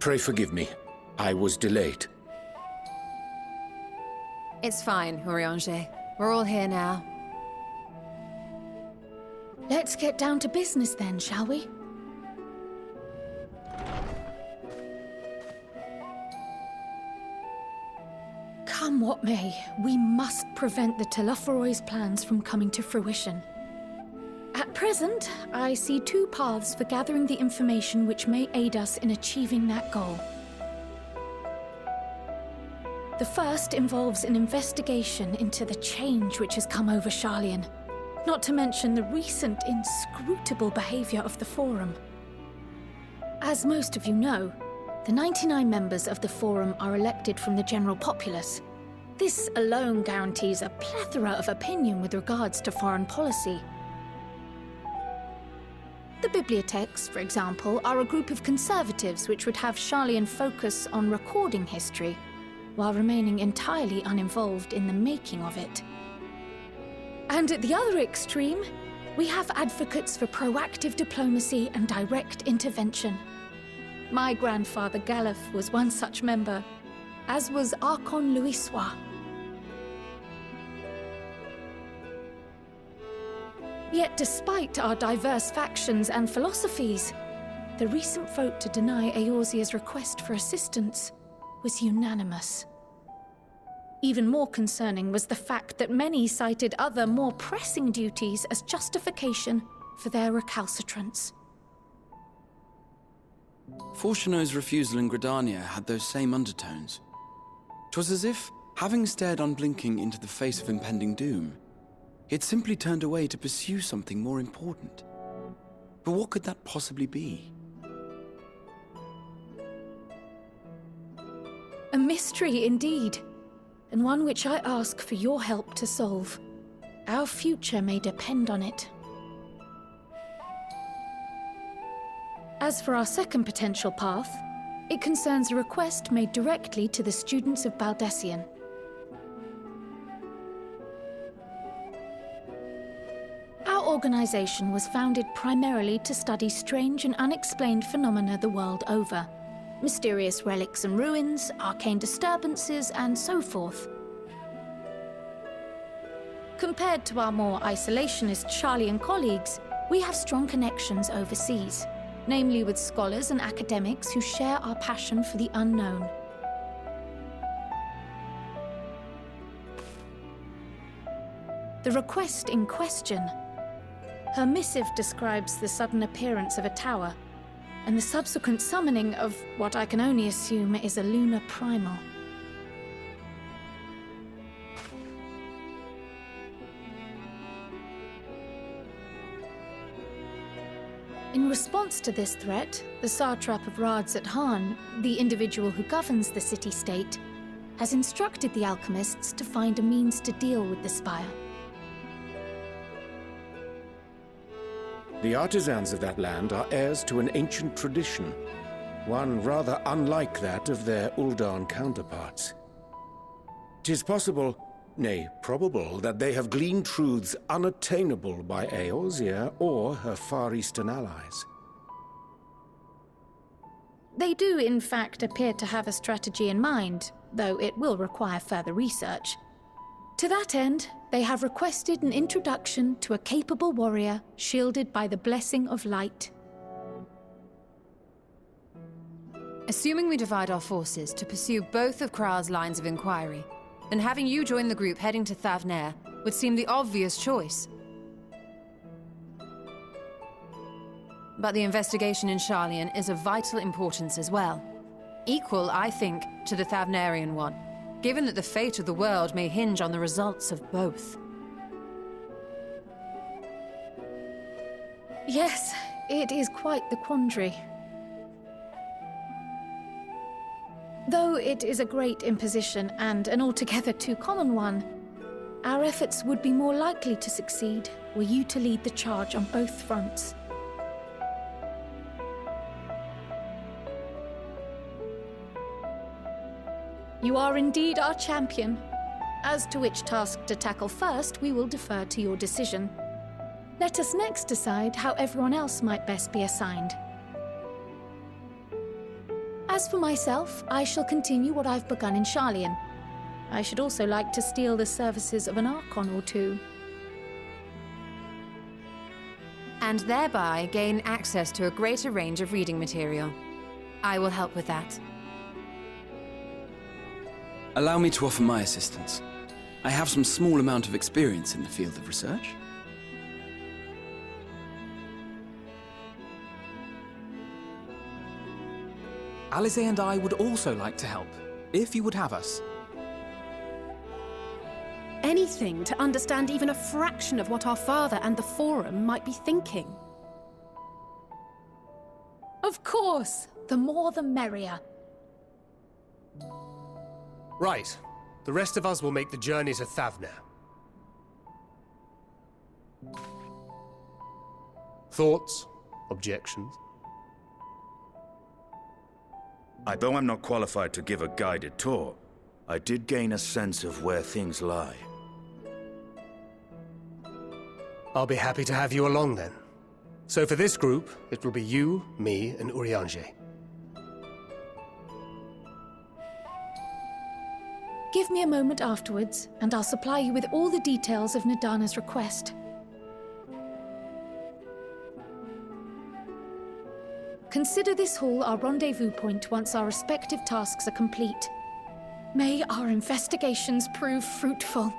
Pray forgive me. I was delayed. It's fine, Urianger. We're all here now. Let's get down to business then, shall we? Come what may, we must prevent the Telophoroi's plans from coming to fruition. At present, I see two paths for gathering the information which may aid us in achieving that goal. The first involves an investigation into the change which has come over Sharlayan, not to mention the recent inscrutable behavior of the Forum. As most of you know, the 99 members of the Forum are elected from the general populace. This alone guarantees a plethora of opinion with regards to foreign policy. The Bibliotheques, for example, are a group of conservatives which would have Sharlayan focus on recording history, while remaining entirely uninvolved in the making of it. And at the other extreme, we have advocates for proactive diplomacy and direct intervention. My grandfather Galef was one such member, as was Archon Louisois. Yet despite our diverse factions and philosophies, the recent vote to deny Eorzea's request for assistance was unanimous. Even more concerning was the fact that many cited other, more pressing duties as justification for their recalcitrance. Fortuno's refusal in Gridania had those same undertones. 'Twas as if, having stared unblinking into the face of impending doom, he had simply turned away to pursue something more important. But what could that possibly be? A mystery indeed, and one which I ask for your help to solve. Our future may depend on it. As for our second potential path, it concerns a request made directly to the students of Baldessian. Our organization was founded primarily to study strange and unexplained phenomena the world over. Mysterious relics and ruins, arcane disturbances, and so forth. Compared to our more isolationist Sharlayan colleagues, we have strong connections overseas, namely with scholars and academics who share our passion for the unknown. The request in question. Her missive describes the sudden appearance of a tower, and the subsequent summoning of what I can only assume is a lunar primal. In response to this threat, the satrap of Radzat-Han, the individual who governs the city-state, has instructed the alchemists to find a means to deal with the spire. The artisans of that land are heirs to an ancient tradition, one rather unlike that of their Uldan counterparts. 'Tis possible, nay, probable, that they have gleaned truths unattainable by Eorzea or her Far Eastern allies. They do, in fact, appear to have a strategy in mind, though it will require further research. To that end, they have requested an introduction to a capable warrior shielded by the blessing of light. Assuming we divide our forces to pursue both of Krar's lines of inquiry, then having you join the group heading to Thavnair would seem the obvious choice. But the investigation in Sharlayan is of vital importance as well. Equal, I think, to the Thavnairian one, given that the fate of the world may hinge on the results of both. Yes, it is quite the quandary. Though it is a great imposition and an altogether too common one, our efforts would be more likely to succeed were you to lead the charge on both fronts. You are indeed our champion. As to which task to tackle first, we will defer to your decision. Let us next decide how everyone else might best be assigned. As for myself, I shall continue what I've begun in Sharlayan. I should also like to steal the services of an Archon or two. And thereby gain access to a greater range of reading material. I will help with that. Allow me to offer my assistance. I have some small amount of experience in the field of research. Alize and I would also like to help, if you would have us. Anything to understand even a fraction of what our father and the Forum might be thinking. Of course! The more the merrier. Right. The rest of us will make the journey to Thavner. Thoughts? Objections? Although I'm not qualified to give a guided tour, I did gain a sense of where things lie. I'll be happy to have you along then. So for this group, it will be you, me, and Urianger. Give me a moment afterwards, and I'll supply you with all the details of Nadana's request. Consider this hall our rendezvous point once our respective tasks are complete. May our investigations prove fruitful.